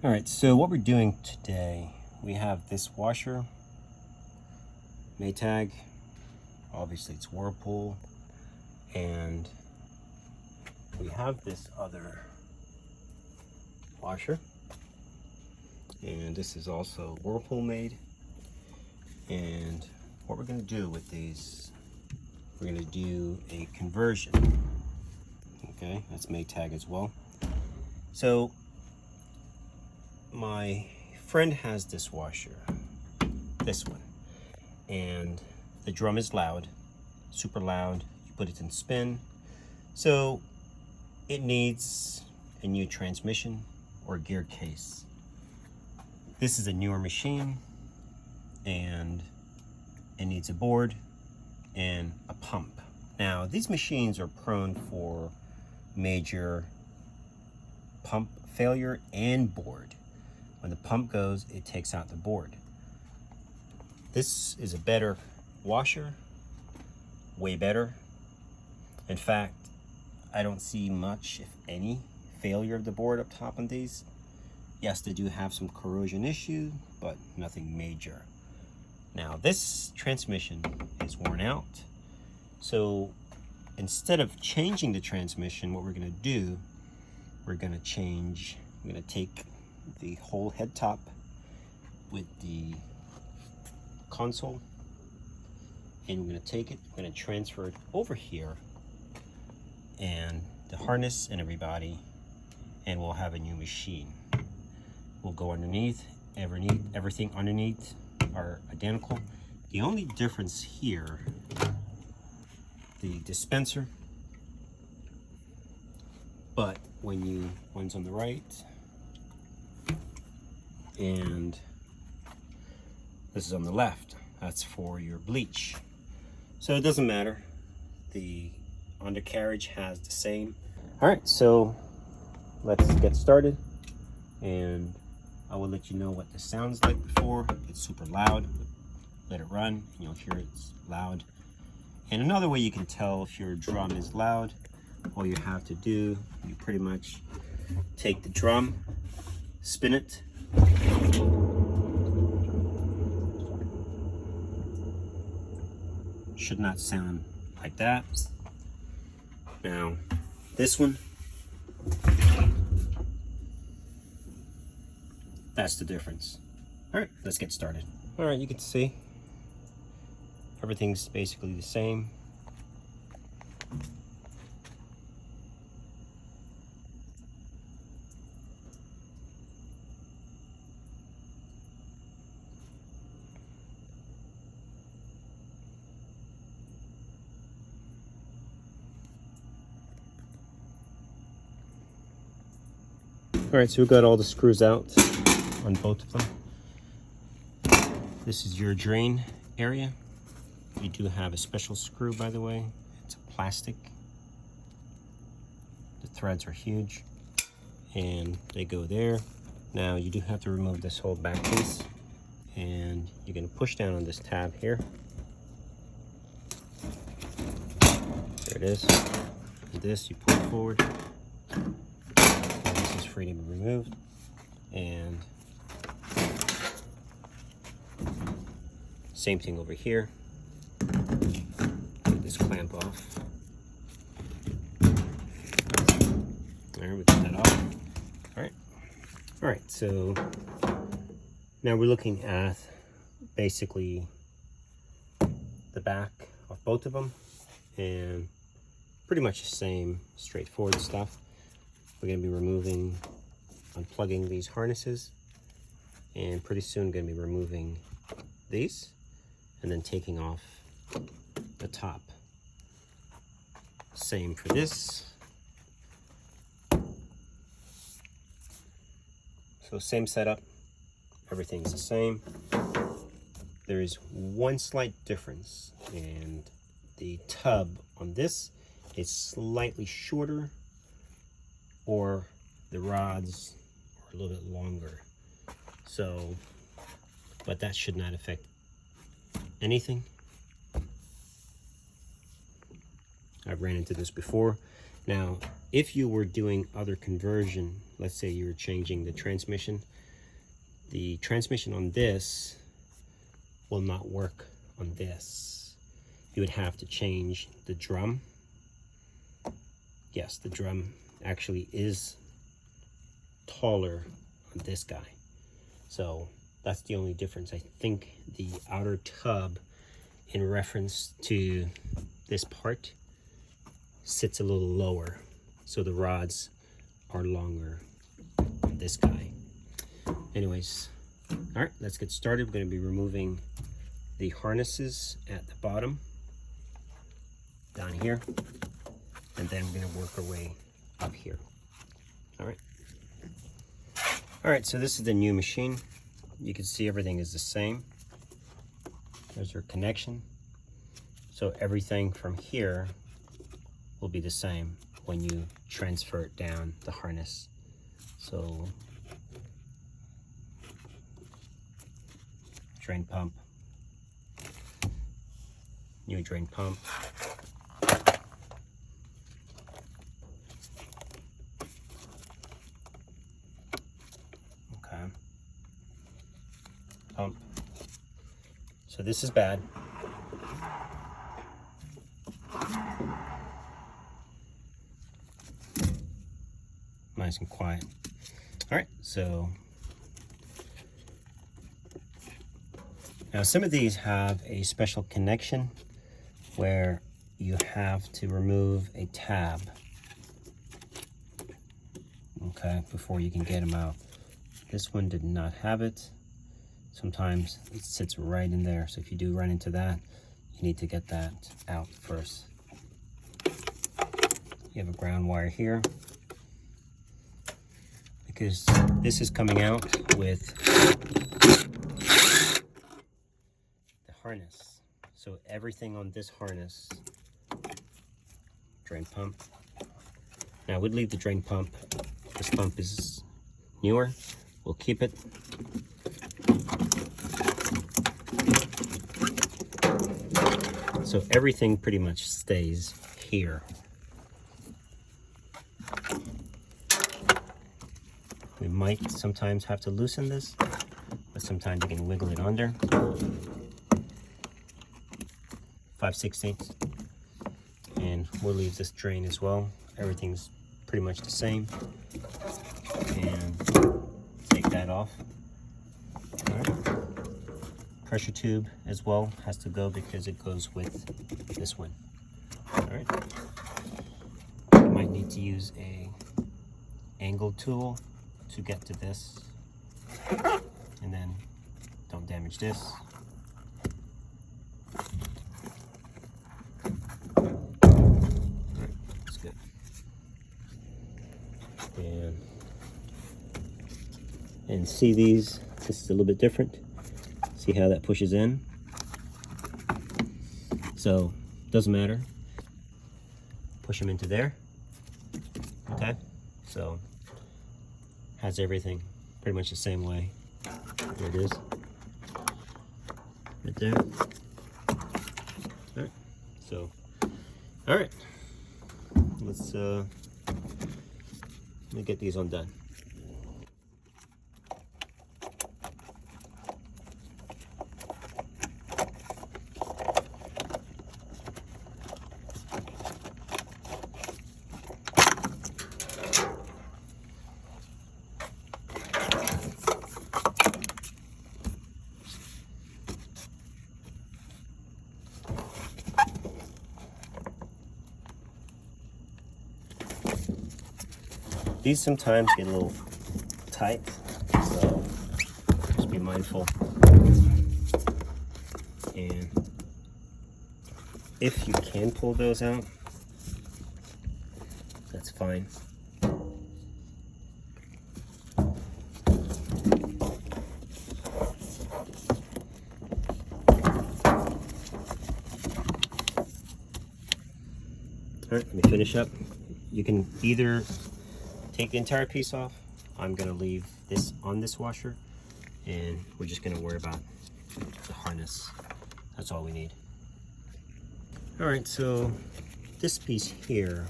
All right, so what we're doing today, we have this washer, Maytag, obviously it's Whirlpool, and we have this other washer, and this is also Whirlpool made. And what we're going to do with these, we're going to do a conversion. Okay, that's Maytag as well. So my friend has this washer, this one, and the drum is loud, super loud. You put it in spin, so it needs a new transmission or gear case. This is a newer machine, and it needs a board and a pump. Now, these machines are prone for major pump failure and board. When the pump goes, it takes out the board. This is a better washer, way better. In fact, I don't see much, if any, failure of the board up top on these. Yes, they do have some corrosion issue, but nothing major. Now, this transmission is worn out. So instead of changing the transmission, what we're gonna do, we're gonna take the whole head top with the console, and we're gonna transfer it over here, and the harness and everybody, and we'll have a new machine. We'll go underneath, everything underneath are identical. The only difference here, the dispenser, but one's on the right and this is on the left. That's for your bleach. So it doesn't matter. The undercarriage has the same. All right, so let's get started, and I will let you know what this sounds like before. It's super loud. Let it run and you'll hear it's loud. And another way you can tell if your drum is loud, all you have to do, you pretty much take the drum, spin it, should not sound like that. Now, this one, that's the difference. All right, let's get started. All right, you can see everything's basically the same. All right, so we've got all the screws out on both of them. This is your drain area. You do have a special screw, by the way. It's a plastic. The threads are huge and they go there. Now you do have to remove this whole back piece, and you're going to push down on this tab here. There it is. And this, you pull it forward. This is free to be removed. And same thing over here. Get this clamp off. There, we got that off. All right, so now we're looking at basically the back of both of them, and pretty much the same straightforward stuff. We're going to be unplugging these harnesses, and pretty soon going to be removing these and then taking off the top. Same for this. So same setup, everything's the same. There is one slight difference, and the tub on this is slightly shorter, or the rods are a little bit longer. So, but that should not affect anything. I've ran into this before. Now, if you were doing other conversion, let's say you were changing the transmission on this will not work on this. You would have to change the drum. Yes, the drum actually is taller on this guy. So that's the only difference. I think the outer tub in reference to this part sits a little lower. So the rods are longer on this guy. Anyways, all right, let's get started. We're going to be removing the harnesses at the bottom down here, and then we're going to work our way up here. All right, so this is the new machine. You can see everything is the same. There's your connection. So everything from here will be the same when you transfer it down the harness. So drain pump, new drain pump, okay, pump. So this is bad. Nice and quiet. All right, so now some of these have a special connection where you have to remove a tab, okay, before you can get them out. This one did not have it. Sometimes it sits right in there, so if you do run into that, you need to get that out first. You have a ground wire here, because this is coming out with the harness. So everything on this harness, drain pump. Now we'd leave the drain pump. This pump is newer. We'll keep it. So everything pretty much stays here. We might sometimes have to loosen this, but sometimes you can wiggle it under. 5/16, and we'll leave this drain as well. Everything's pretty much the same, and take that off. All right. Pressure tube as well has to go because it goes with this one. All right. You might need to use a angled tool to get to this, and then don't damage this. Alright, that's good. And see these, this is a little bit different. See how that pushes in? So, doesn't matter. Push them into there. Okay, so has everything pretty much the same way. There it is, right there. All right, so all right, let's let me get these undone. These sometimes get a little tight, so just be mindful. And if you can pull those out, that's fine. All right, let me finish up. You can either take the entire piece off. I'm gonna leave this on this washer, and we're just gonna worry about the harness. That's all we need. All right, so this piece here,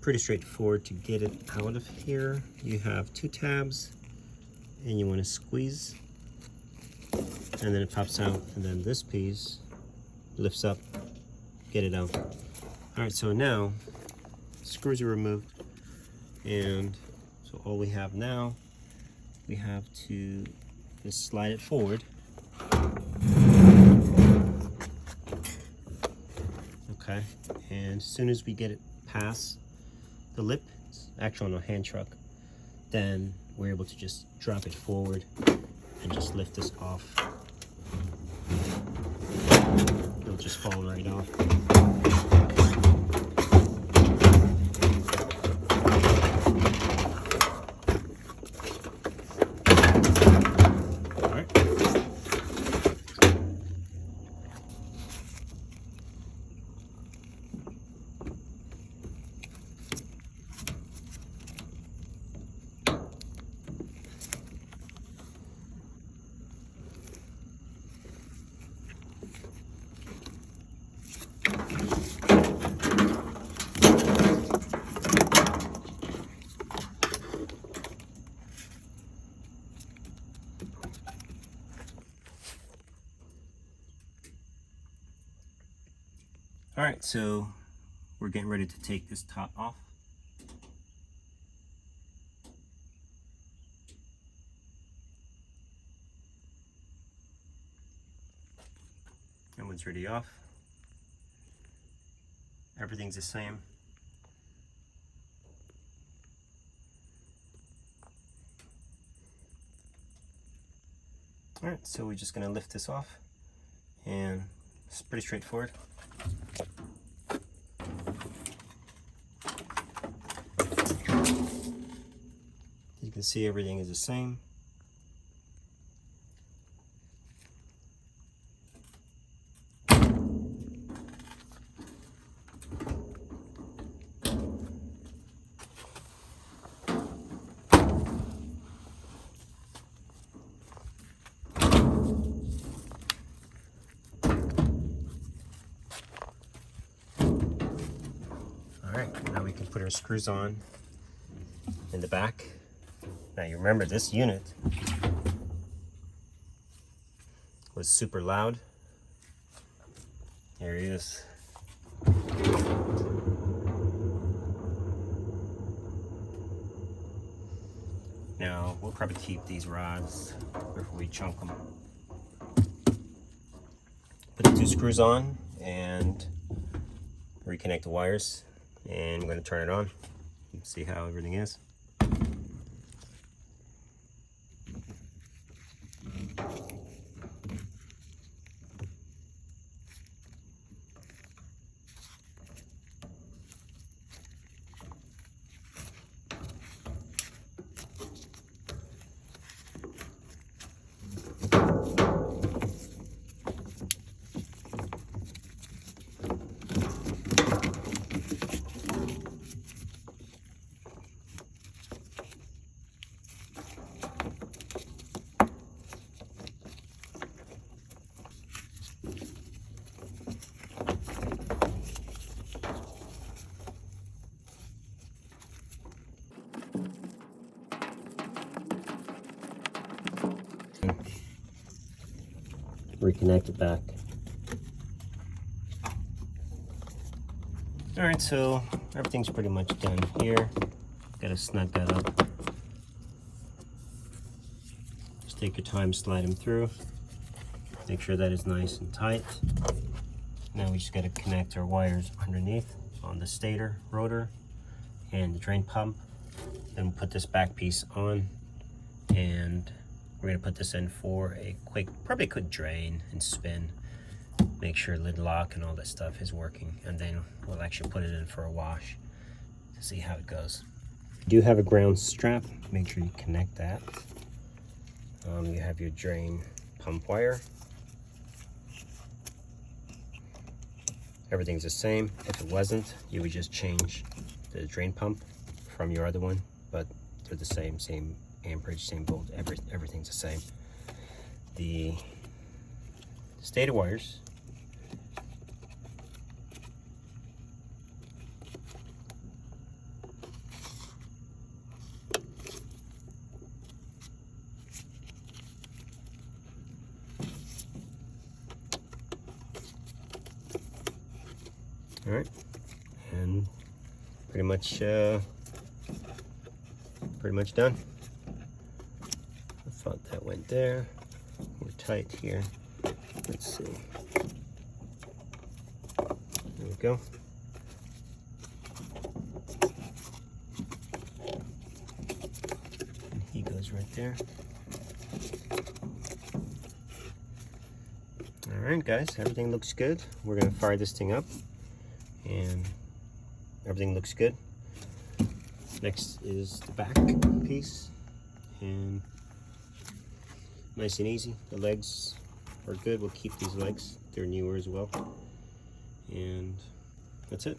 pretty straightforward to get it out of here. You have 2 tabs and you want to squeeze and then it pops out, and then this piece lifts up, get it out. All right, so now screws are removed, and so all we have now, we have to just slide it forward. Okay, and as soon as we get it past the lip, it's actually on a hand truck, then we're able to just drop it forward and just lift this off. It'll just fall right off. All right, so we're getting ready to take this top off. That one's already off. Everything's the same. All right, so we're just gonna lift this off, and it's pretty straightforward. You can see everything is the same. Now we can put our screws on in the back. Now you remember this unit was super loud. Here he is. Now we'll probably keep these rods before we chunk them. Put the 2 screws on and reconnect the wires, and I'm going to turn it on and see how everything is. Reconnect it back. All right, so everything's pretty much done here. Gotta snug that up. Just take your time, slide them through. Make sure that is nice and tight. Now we just gotta connect our wires underneath on the stator, rotor, and the drain pump. Then we'll put this back piece on, and we're gonna put this in for a probably a quick drain and spin. Make sure lid lock and all that stuff is working, and then we'll actually put it in for a wash to see how it goes. You do have a ground strap. Make sure you connect that. You have your drain pump wire. Everything's the same. If it wasn't, you would just change the drain pump from your other one, but they're the same amperage, same volt, everything's the same. The stator wires, All right, and pretty much done. I thought that went there. We're tight here. Let's see. There we go. And he goes right there. All right, guys, everything looks good. We're gonna fire this thing up, and everything looks good. Next is the back piece, and nice and easy. The legs are good. We'll keep these legs. They're newer as well. And that's it.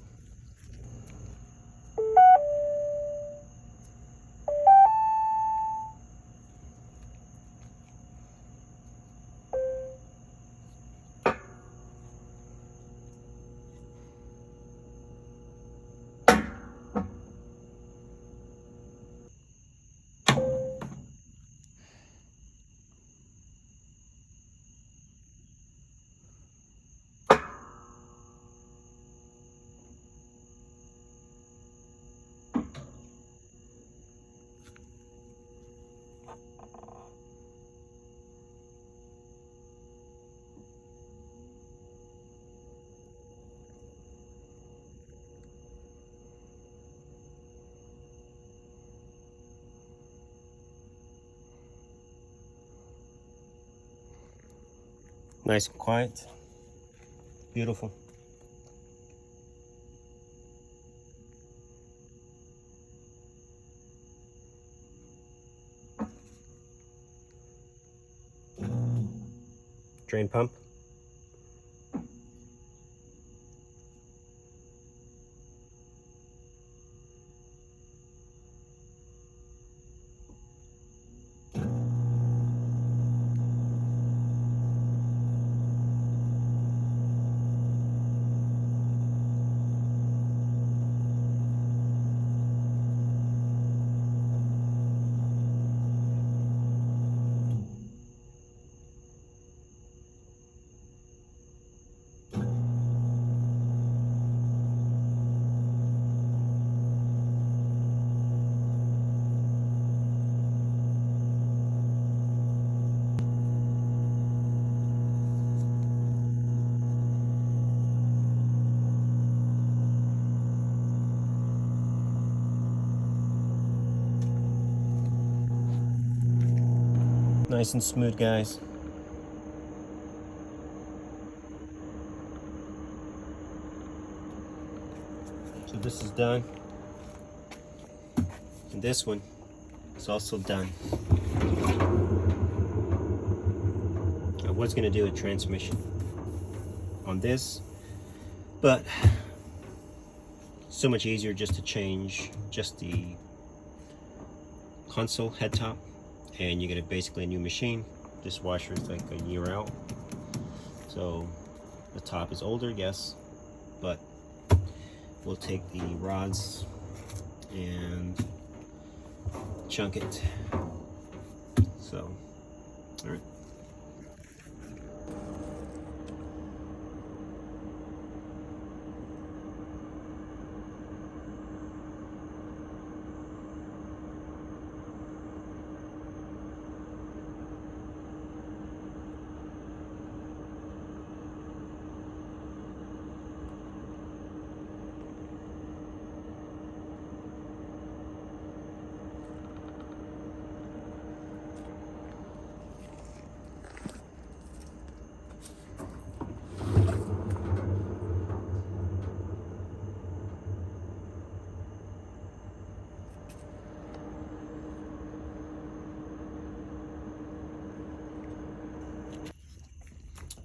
Nice and quiet. Beautiful. Drain pump. Nice and smooth, guys. So this is done. And this one is also done. I was gonna do a transmission on this, but so much easier just to change just the console head top, and you get basically a new machine. This washer is like a year out, so the top is older, yes, but we'll take the rods and chunk it. So, all right.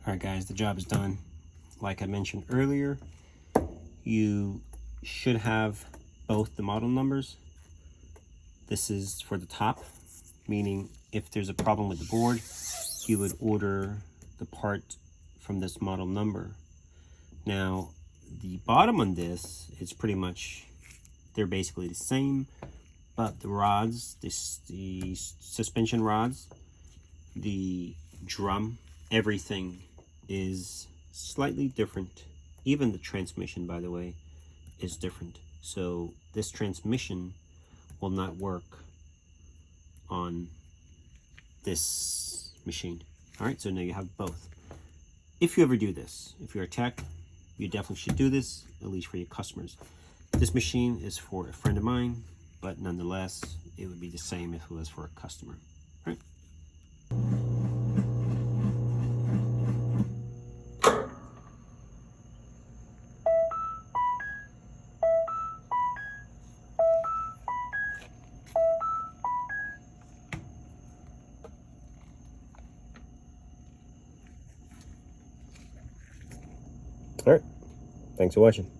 Alright guys, the job is done. Like I mentioned earlier, you should have both the model numbers. This is for the top, meaning if there's a problem with the board, you would order the part from this model number. Now, the bottom on this is pretty much, they're basically the same, but the rods, the suspension rods, the drum, everything is slightly different, Even the transmission, by the way, is different. So this transmission will not work on this machine. All right, so now you have both. If you ever do this, if you're a tech, you definitely should do this, at least for your customers. This machine is for a friend of mine, but nonetheless, it would be the same if it was for a customer. All right. All right. Thanks for watching.